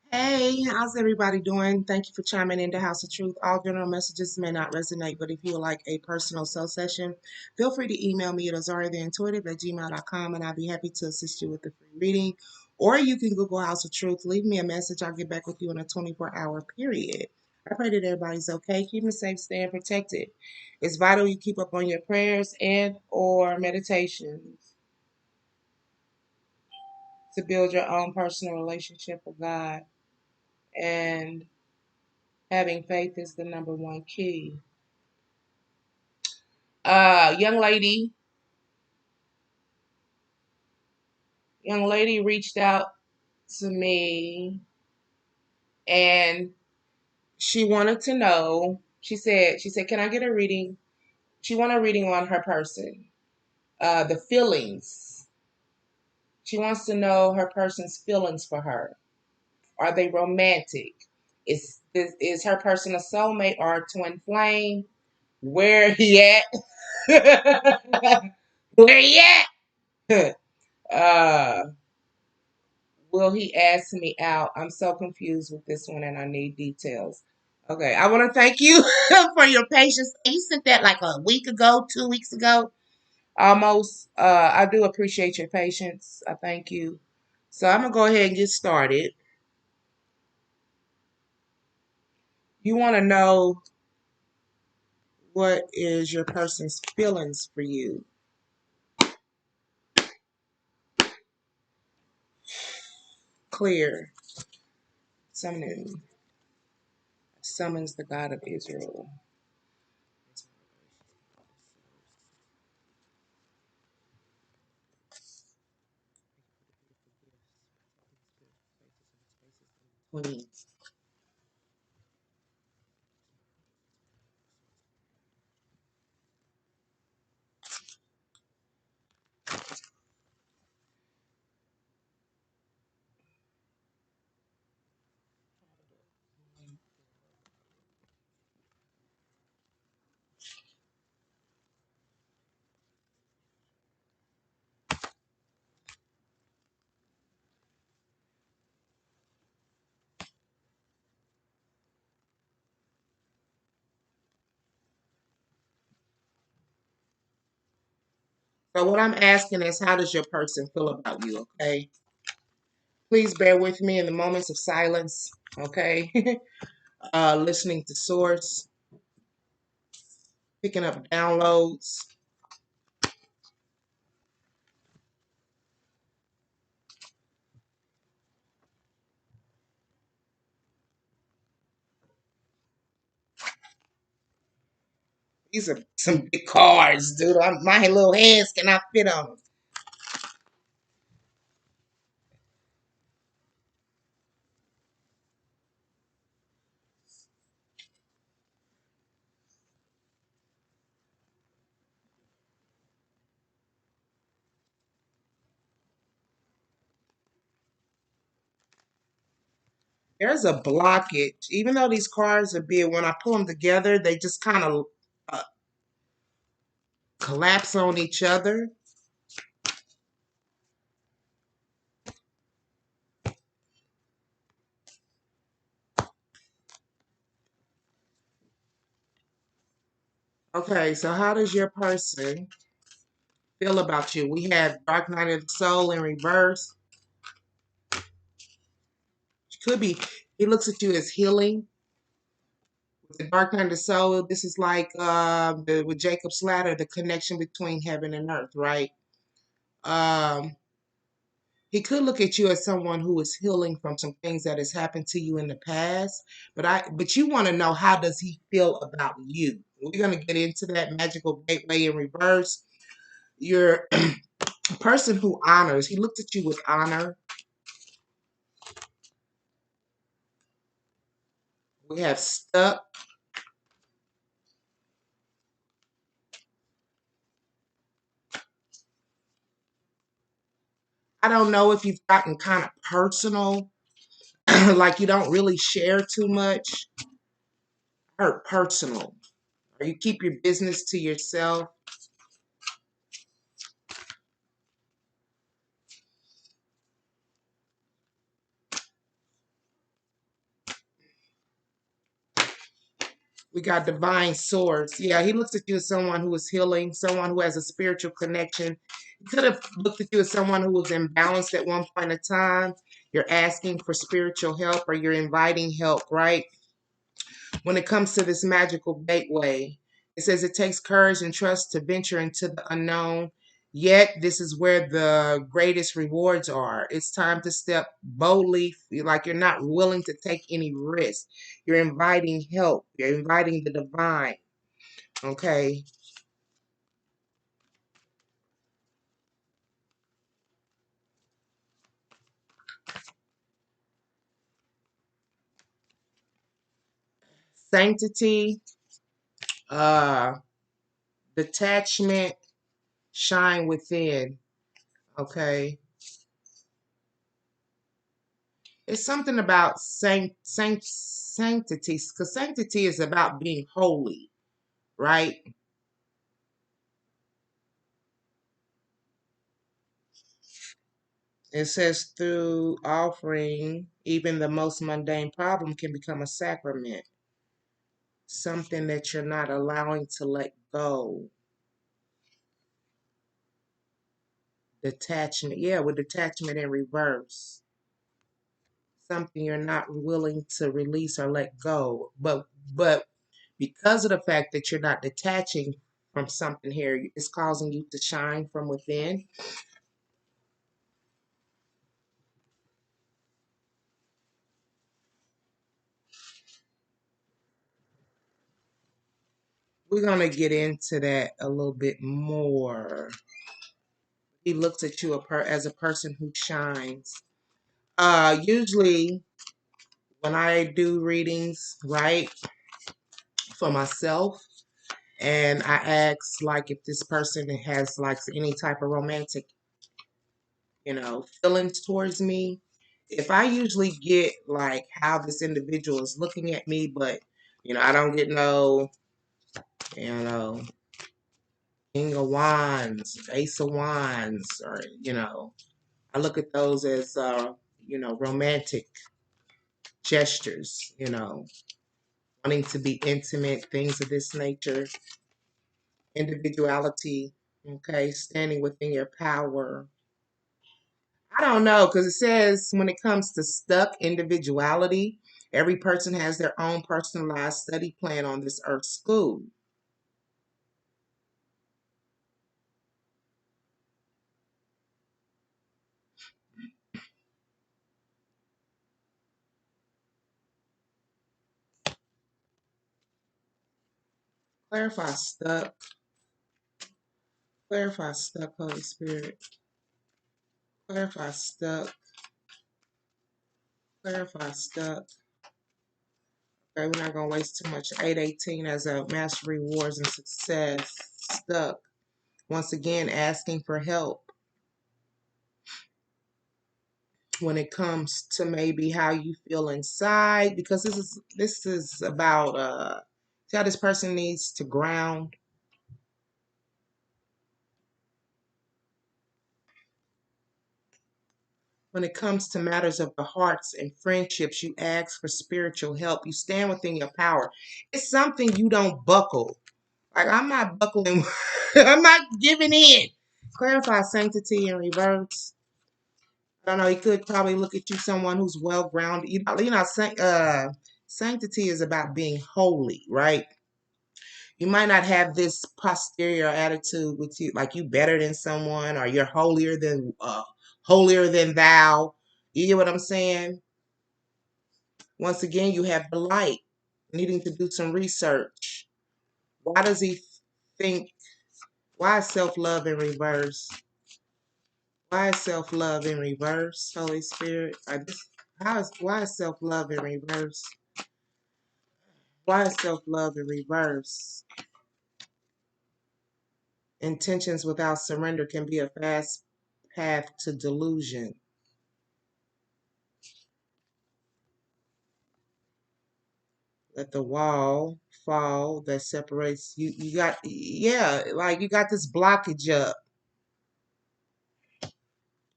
Hey, how's everybody doing? Thank you for chiming into House of Truth. All general messages may not resonate, but if you would like a personal soul session, feel free to email me at AZARIATHEINTUITIVE@gmail.com and I'll be happy to assist you with the free reading. Or you can Google House of Truth, leave me a message. I'll get back with you in a 24-hour period. I pray that everybody's okay, keeping safe, staying protected. It's vital you keep up on your prayers and or meditations to build your own personal relationship with God. And having faith is the number one key. Young lady, reached out to me and she wanted to know. She said, "Can I get a reading?" She wanted a reading on her person, the feelings. She wants to know her person's feelings for her. Are they romantic? Is her person a soulmate or a twin flame? Where he at? Where he at? uh, Will he ask me out? I'm so confused with this one and I need details. Okay, I want to thank you for your patience. You sent that like a week ago, 2 weeks ago, almost. I do appreciate your patience. I thank you. So I'm going to go ahead and get started. You want to know what is your person's feelings for you. Clear. Summons the God of Israel. Please. So what I'm asking is, how does your person feel about you? Okay. Please bear with me in the moments of silence. Okay. Listening to source, picking up downloads. These are some big cards, dude. My little hands cannot fit on them. There's a blockage. Even though these cards are big, when I pull them together, they just kind of uh, collapse on each other. Okay, so how does your person feel about you? We have Dark Night of the Soul in reverse. Could be, he looks at you as healing. The Dark Night of the Soul, this is like with Jacob's Ladder, the connection between heaven and earth, right? Um, he could look at you as someone who is healing from some things that has happened to you in the past, but you want to know, how does he feel about you? We're gonna get into that magical gateway in reverse. You're a person who honors. He looked at you with honor. We have stuck. I don't know if you've gotten kind of personal, like you don't really share too much. Or personal, or you keep your business to yourself. We got divine source. Yeah, he looks at you as someone who is healing, someone who has a spiritual connection. He could have looked at you as someone who was imbalanced at one point in time. You're asking for spiritual help or you're inviting help, right? When it comes to this magical gateway, it says it takes courage and trust to venture into the unknown. Yet, this is where the greatest rewards are. It's time to step boldly, like you're not willing to take any risk. You're inviting help, you're inviting the divine. Okay. Sanctity, uh, detachment, shine within. Okay. It's something about sanctity, because sanctity is about being holy, right? It says through offering, even the most mundane problem can become a sacrament, something that you're not allowing to let go. Detachment, yeah, with detachment in reverse, something you're not willing to release or let go. But because of the fact that you're not detaching from something here, it's causing you to shine from within. We're gonna get into that a little bit more. He looks at you as a person who shines. Usually when I do readings, right, for myself, and I ask like if this person has like any type of romantic, feelings towards me. If I usually get like how this individual is looking at me, but I don't get no, you know, King of Wands, Ace of Wands, or I look at those as romantic gestures, wanting to be intimate, things of this nature, individuality, okay, standing within your power. I don't know, because it says when it comes to stuck individuality, every person has their own personalized study plan on this earth school. Clarify stuck, clarify stuck, Holy Spirit, clarify stuck, clarify stuck. Okay, we're not going to waste too much. 818 as a master rewards and success. Stuck. Once again, asking for help when it comes to maybe how you feel inside, because this is about see how this person needs to ground. When it comes to matters of the hearts and friendships, you ask for spiritual help. You stand within your power. It's something you don't buckle. Like I'm not buckling. I'm not giving in. Clarify sanctity in reverse. I don't know. He could probably look at you, someone who's well grounded. Sanctity is about being holy, right? You might not have this posterior attitude with you, like you better than someone, or you're holier than thou. You get what I'm saying? Once again, you have the light, needing to do some research. Why does he think? Why is self love in reverse? Why is self love in reverse? Holy Spirit, why is self love in reverse? Why is self love in reverse? Intentions without surrender can be a fast path to delusion. Let the wall fall that separates you. You got, yeah, like you got this blockage up.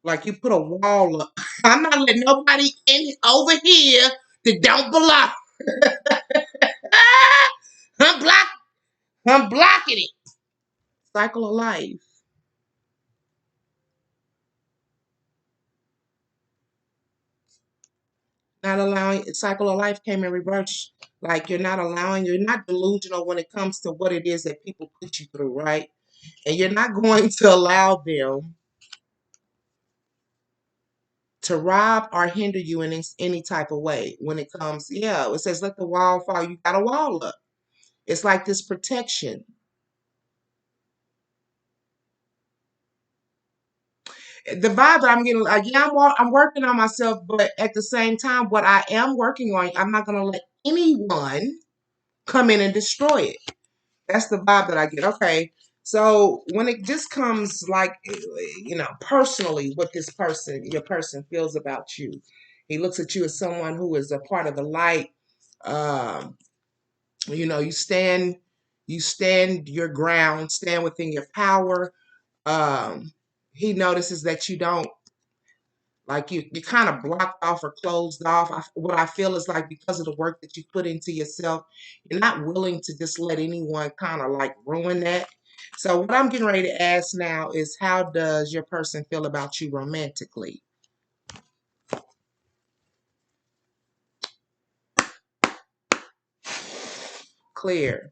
Like you put a wall up. I'm not letting nobody in over here that don't belong. I'm block. I'm blocking it. Cycle of life. Not allowing cycle of life came in reverse. Like you're not delusional when it comes to what it is that people put you through, right? And you're not going to allow them to rob or hinder you in any type of way when it comes. Yeah, it says let the wall fall. You got a wall up. It's like this protection. The vibe that I'm getting, like, yeah, I'm working on myself, but at the same time, what I am working on, I'm not going to let anyone come in and destroy it. That's the vibe that I get. Okay. So when it just comes like, personally, what your person feels about you, he looks at you as someone who is a part of the light. Um, you stand your ground, stand within your power. Um, he notices that you don't like you kind of blocked off or closed off. What I feel is like because of the work that you put into yourself, you're not willing to just let anyone kind of like ruin that. So what I'm getting ready to ask now is how does your person feel about you romantically? Clear.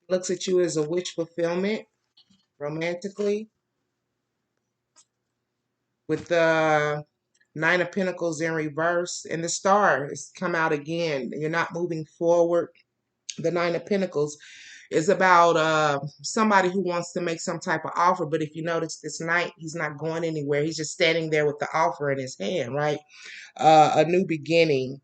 Looks at you as a wish fulfillment romantically with the Nine of Pentacles in reverse and the star has come out again. You're not moving forward. The Nine of Pentacles is about somebody who wants to make some type of offer. But if you notice this night, he's not going anywhere. He's just standing there with the offer in his hand, right? A new beginning.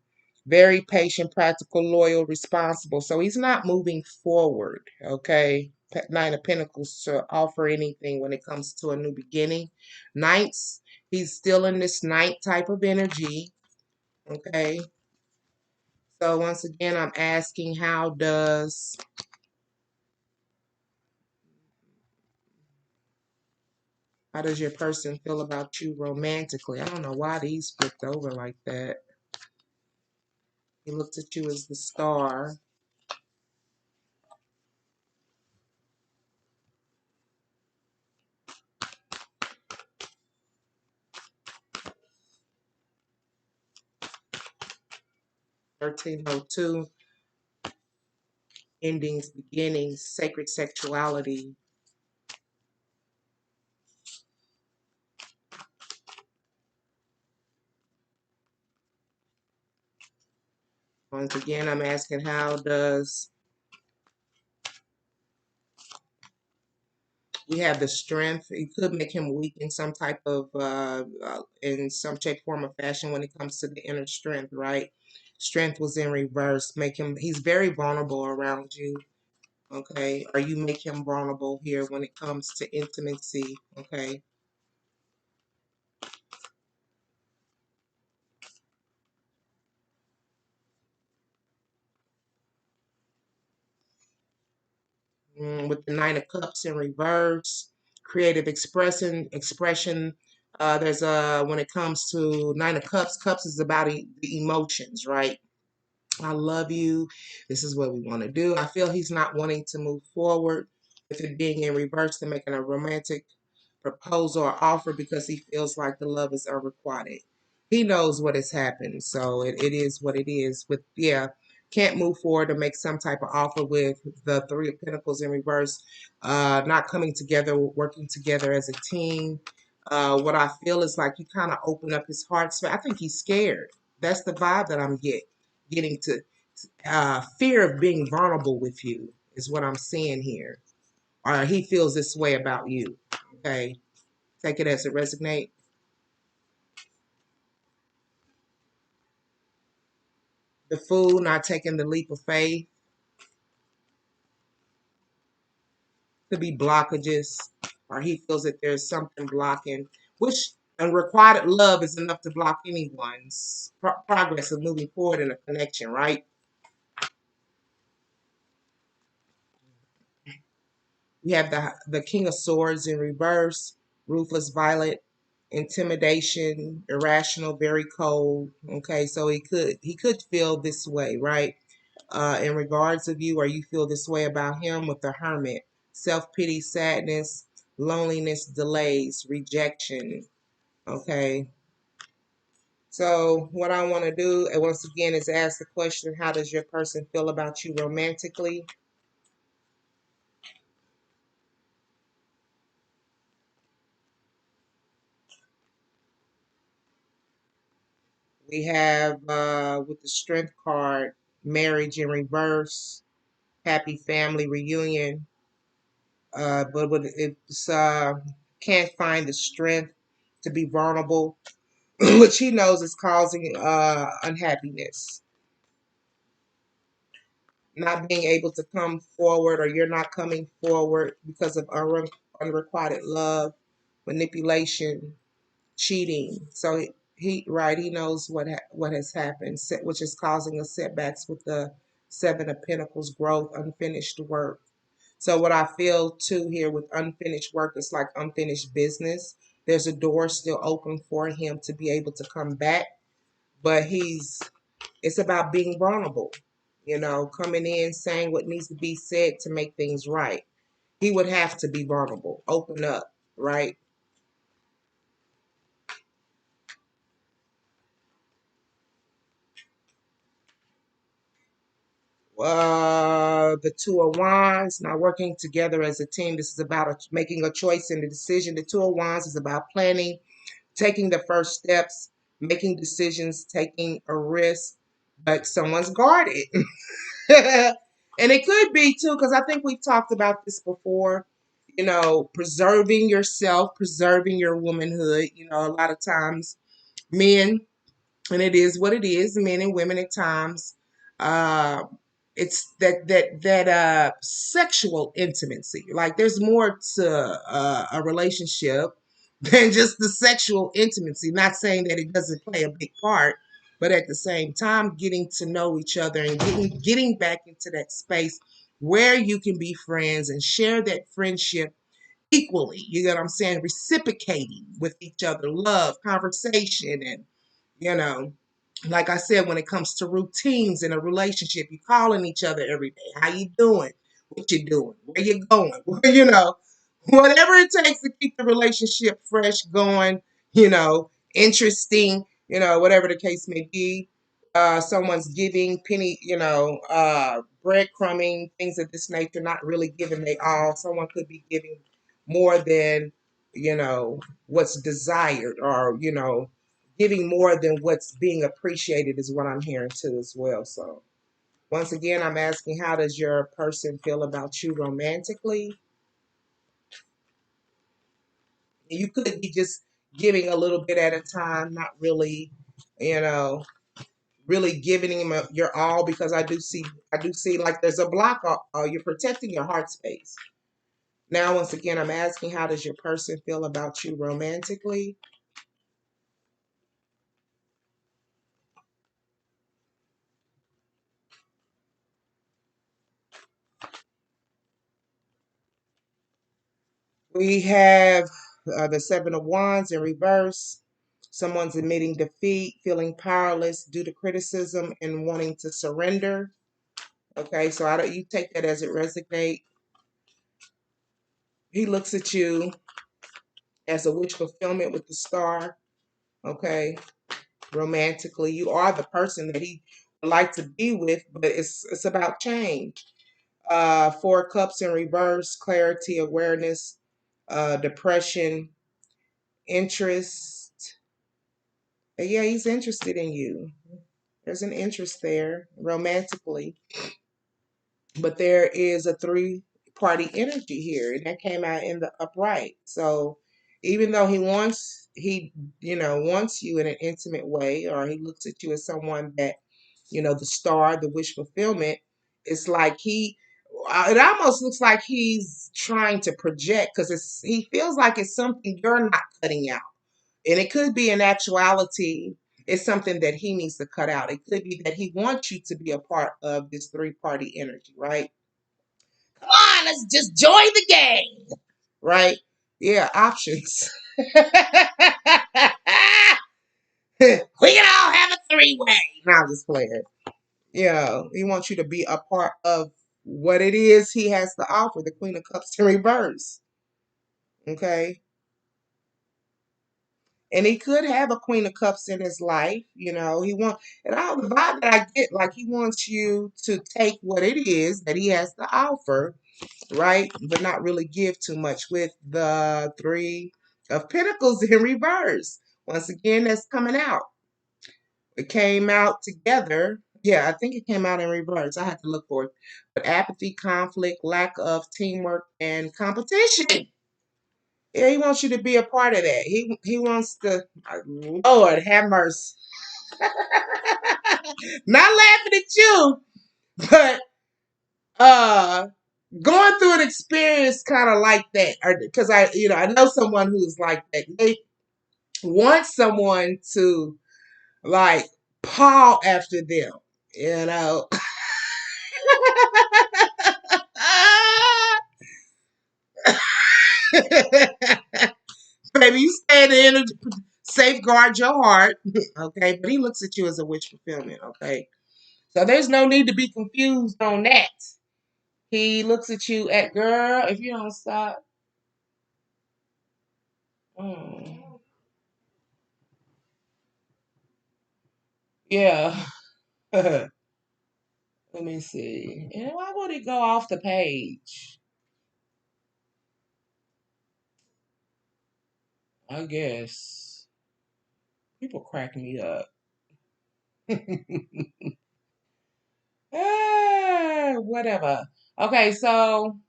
Very patient, practical, loyal, responsible. So he's not moving forward, okay? Nine of Pentacles to offer anything when it comes to a new beginning. Knights, he's still in this knight type of energy, okay? So once again, I'm asking how does your person feel about you romantically? I don't know why these flipped over like that. He looks at you as the star. 1302, endings, beginnings, sacred sexuality. Once again, I'm asking how does we have the strength. It could make him weak in some type of, in some shape, form, or fashion when it comes to the inner strength, right? Strength was in reverse. He's very vulnerable around you. Okay, or you make him vulnerable here when it comes to intimacy. Okay, with the Nine of Cups in reverse, creative expression. There's when it comes to Nine of Cups, Cups is about the emotions, right? I love you. This is what we want to do. I feel he's not wanting to move forward with it being in reverse to making a romantic proposal or offer because he feels like the love is unrequited. He knows what has happened, so it is what it is. With yeah, can't move forward to make some type of offer with the Three of Pentacles in reverse, not coming together, working together as a team. What I feel is like you kind of open up his heart. So I think he's scared. That's the vibe that I'm getting to. Fear of being vulnerable with you is what I'm seeing here, or he feels this way about you. Okay. Take it as it resonate. The fool not taking the leap of faith. Could be blockages, or he feels that there's something blocking, which unrequited love is enough to block anyone's progress of moving forward in a connection, right? We have the King of Swords in reverse, ruthless, violent, intimidation, irrational, very cold. Okay, so he could feel this way, right? In regards of you, or you feel this way about him with the Hermit. Self-pity, sadness, loneliness, delays, rejection. Okay. So what I want to do, once again, is ask the question, how does your person feel about you romantically? We have with the Strength card, marriage in reverse, happy family reunion. But when it's can't find the strength to be vulnerable, which he knows is causing unhappiness. Not being able to come forward, or you're not coming forward because of unrequited love, manipulation, cheating. So right, he knows what has happened, which is causing us setbacks with the Seven of Pentacles, growth, unfinished work. So what I feel too here with unfinished work is like unfinished business. There's a door still open for him to be able to come back, but it's about being vulnerable, coming in, saying what needs to be said to make things right. He would have to be vulnerable, open up, right? The Two of Wands, now working together as a team. This is about making a choice and a decision. The Two of Wands is about planning, taking the first steps, making decisions, taking a risk, but someone's guarded. And it could be too, because I think we've talked about this before, preserving yourself, preserving your womanhood. A lot of times men, and it is what it is, men and women at times, uh, it's that sexual intimacy. Like there's more to a relationship than just the sexual intimacy. Not saying that it doesn't play a big part, but at the same time, getting to know each other and getting back into that space where you can be friends and share that friendship equally. You know what I'm saying? Reciprocating with each other, love, conversation, and you know, like I said, when it comes to routines in a relationship, you calling each other every day. How you doing? What you doing? Where you going? Whatever it takes to keep the relationship fresh, going, interesting, whatever the case may be. Someone's giving penny, breadcrumbing, things of this nature, not really giving they all. Someone could be giving more than, what's desired, or, giving more than what's being appreciated is what I'm hearing too as well. So once again, I'm asking, how does your person feel about you romantically? You could be just giving a little bit at a time, not really, you know, really giving him your all, because I do see like there's a block. You're protecting your heart space. Now, once again, I'm asking, how does your person feel about you romantically? We have the Seven of Wands in reverse. Someone's admitting defeat, feeling powerless due to criticism, and wanting to surrender. Okay, so I don't, you take that as it resonates. He looks at you as a wish fulfillment with the star. Okay, romantically, you are the person that he would like to be with, but it's about change. Four of Cups in reverse, clarity, awareness, depression, interest. Yeah, he's interested in you. There's an interest there romantically, but there is a three-party energy here, and that came out in the upright. So even though he wants you in an intimate way, or he looks at you as someone that, the star, the wish fulfillment, it's like it almost looks like he's trying to project, because he feels like it's something you're not cutting out. And it could be in actuality, it's something that he needs to cut out. It could be that he wants you to be a part of this three-party energy, right? Come on, let's just join the gang. Right? Yeah, options. We can all have a three-way. Now I'm just playing. Yeah, he wants you to be a part of what it is he has to offer, the Queen of Cups in reverse. Okay. And he could have a Queen of Cups in his life, He wants, and all the vibe that I get, like he wants you to take what it is that he has to offer, right? But not really give too much with the Three of Pentacles in reverse. Once again, that's coming out. It came out together. Yeah, I think it came out in reverse. I had to look for it. But apathy, conflict, lack of teamwork, and competition. Yeah, he wants you to be a part of that. He wants to. Lord have mercy. Not laughing at you, but uh going through an experience kind of like that, or because I know someone who's like that. They want someone to like paw after them, you know. Baby, you stay in the energy, safeguard your heart, okay? But he looks at you as a wish fulfillment, okay? So there's no need to be confused on that. He looks at you at girl, if you don't stop. Mm, yeah. Let me see. And why would he go off the page? I guess. People crack me up. Whatever. Okay, so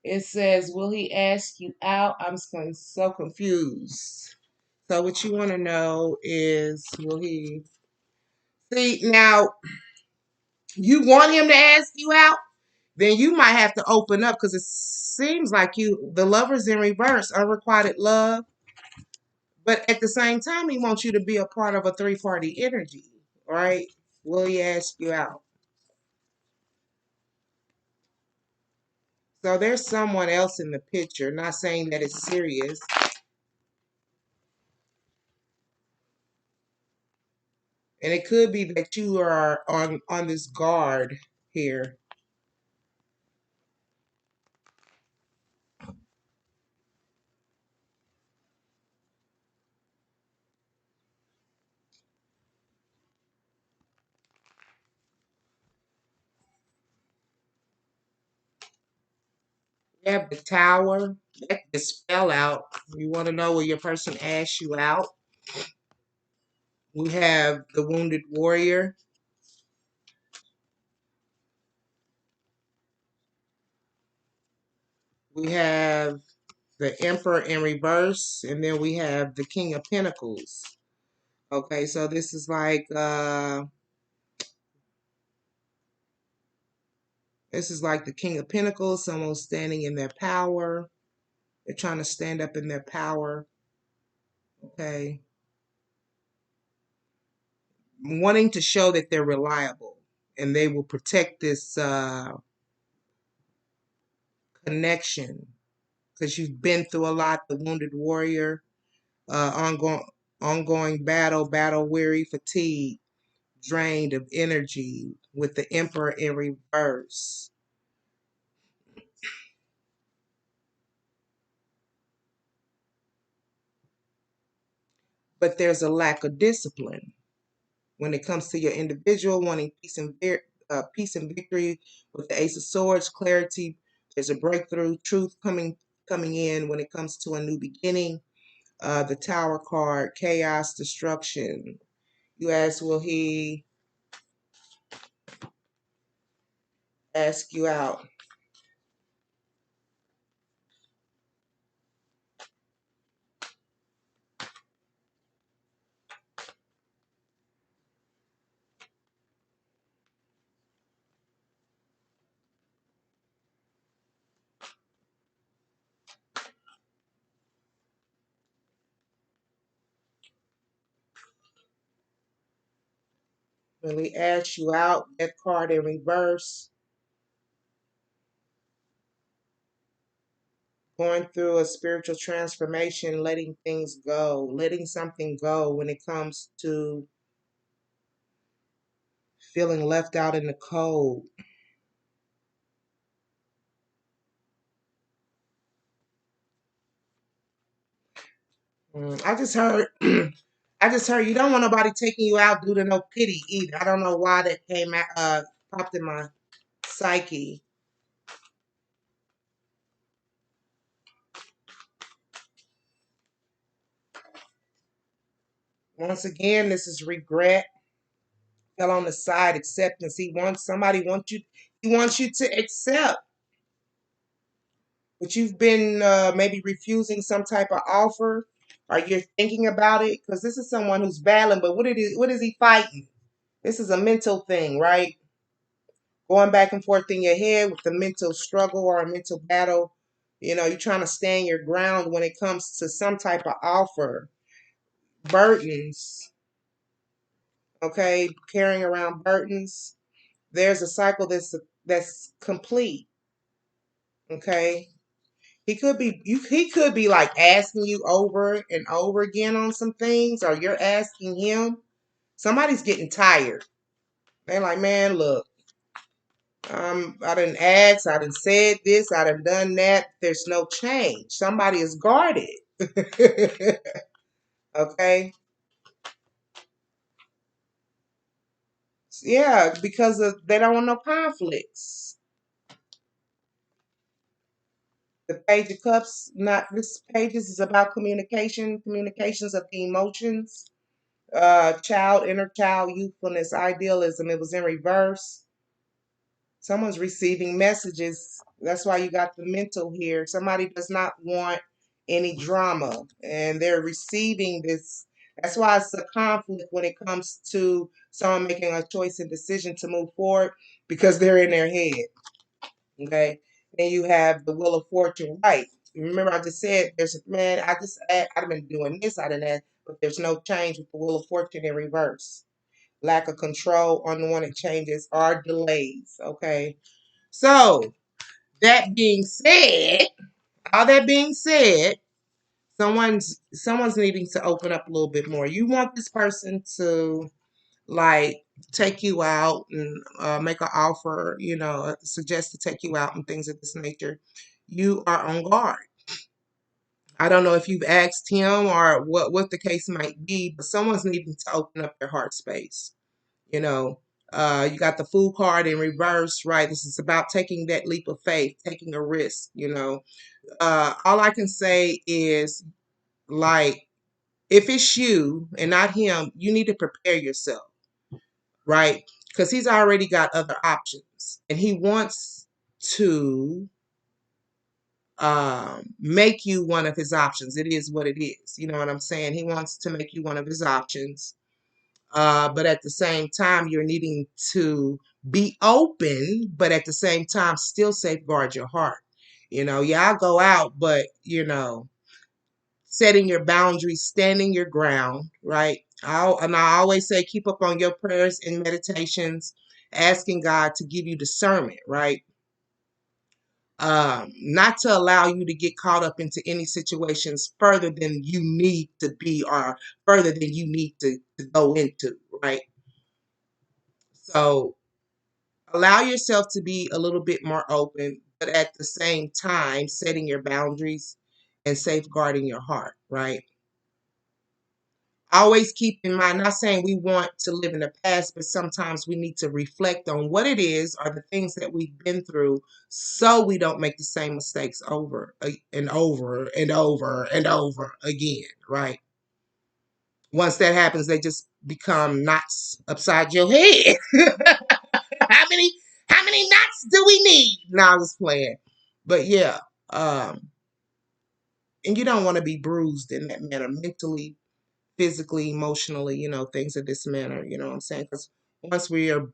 it says, will he ask you out? I'm so confused. So what you want to know is, will he see now? You want him to ask you out? Then you might have to open up because it seems like the lover's in reverse, unrequited love. But at the same time, he wants you to be a part of a three-party energy, right? Will he ask you out? So there's someone else in the picture, not saying that it's serious. And it could be that you are on this guard here. You have the tower. That just fell out. You want to know where your person asked you out. We have the wounded warrior. We have the Emperor in reverse, and then we have the King of Pentacles. Okay, so this is like the King of Pentacles, someone standing in their power. They're trying to stand up in their power. Okay. Wanting to show that they're reliable and they will protect this connection because you've been through a lot, the wounded warrior, ongoing battle weary, fatigue, drained of energy with the Emperor in reverse. But there's a lack of discipline when it comes to your individual wanting peace and victory with the Ace of Swords, clarity. There's a breakthrough, truth coming in when it comes to a new beginning. The Tower card, chaos, destruction. You ask, will he ask you out? Will he ask you out? That card in reverse. Going through a spiritual transformation, letting things go, letting something go when it comes to feeling left out in the cold. I just heard, I just heard you don't want nobody taking you out due to no pity either. I don't know why that came out, popped in my psyche. Once again, this is regret. Fell on the side, acceptance. He wants you to accept, but you've been maybe refusing some type of offer, or you're thinking about it because this is someone who's battling. But what is he fighting? This is a mental thing, right? Going back and forth in your head with the mental struggle or a mental battle. You know, you're trying to stand your ground when it comes to some type of offer, burdens. Okay, carrying around burdens. There's a cycle that's complete. Okay, he could be like asking you over and over again on some things, or you're asking him. Somebody's getting tired. They're like, man, look, I done asked, I done said this, I done that. There's no change. Somebody is guarded. Okay. Yeah, because they don't want no conflicts. The Page of Cups, not this pages is about communication, communications of the emotions, inner child, youthfulness, idealism. It was in reverse. Someone's receiving messages. That's why you got the mental here. Somebody does not want any drama, and they're receiving this. That's why it's a conflict when it comes to someone making a choice and decision to move forward because they're in their head. Okay. Then you have the Wheel of Fortune, right? Remember, I just said there's a man. I've been doing this, I done that, but there's no change with the Wheel of Fortune in reverse. Lack of control, unwanted changes, or delays. Okay. So that being said, all that being said, someone's needing to open up a little bit more. You want this person to like take you out and make an offer, suggest to take you out and things of this nature. You are on guard. I don't know if you've asked him or what the case might be, but someone's needing to open up their heart space. You know, you got the Fool card in reverse, right? This is about taking that leap of faith, taking a risk. All I can say is like, if it's you and not him, you need to prepare yourself, right? Because he's already got other options and he wants to make you one of his options. It is what it is. You know what I'm saying? He wants to make you one of his options. But at the same time, you're needing to be open, but at the same time, still safeguard your heart. Yeah, I'll go out, but, setting your boundaries, standing your ground, right? I always say keep up on your prayers and meditations, asking God to give you discernment, right? Not to allow you to get caught up into any situations further than you need to be or further than you need to go into, right? So allow yourself to be a little bit more open, but at the same time, setting your boundaries and safeguarding your heart, right? Always keep in mind, not saying we want to live in the past, but sometimes we need to reflect on what it is or the things that we've been through so we don't make the same mistakes over and over and over and over again, right? Once that happens, they just become knots upside your head. how many how many knots do we need? No, I was playing. But yeah, and you don't want to be bruised in that manner mentally, physically, emotionally, things of this manner, you know what I'm saying? Because once we are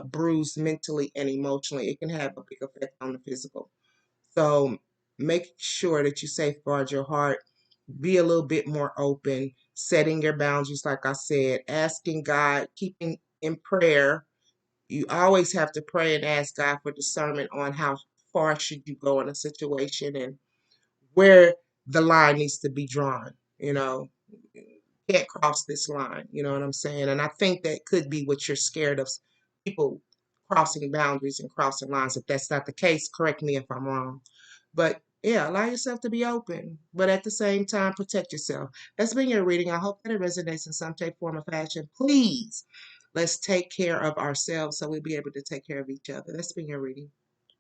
bruised mentally and emotionally, it can have a big effect on the physical. So make sure that you safeguard your heart, be a little bit more open, setting your boundaries, like I said, asking God, keeping in prayer. You always have to pray and ask God for discernment on how far should you go in a situation and where the line needs to be drawn, you know. Can't cross this line, you know what I'm saying? And I think that could be what you're scared of, people crossing boundaries and crossing lines. If that's not the case, correct me if I'm wrong. But yeah, allow yourself to be open, but at the same time, protect yourself. That's been your reading. I hope that it resonates in some shape, form, or fashion. Please, let's take care of ourselves so we'll be able to take care of each other. That's been your reading.